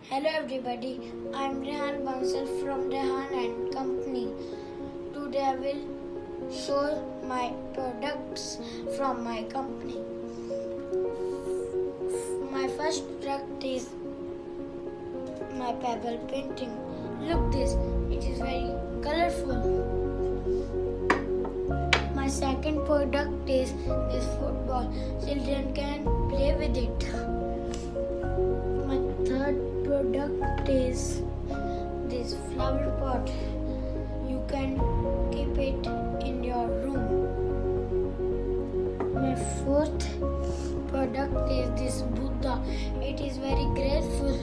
Hello everybody, I am Rehaan Bansal from Rehaan and Company. Today I will show my products from my company. My first product is my pebble painting. Look this, it is very colorful. My second product is this football. Children can play with it. My third product is this flower pot. You can keep it in your room. My fourth product is this Buddha. It is very graceful.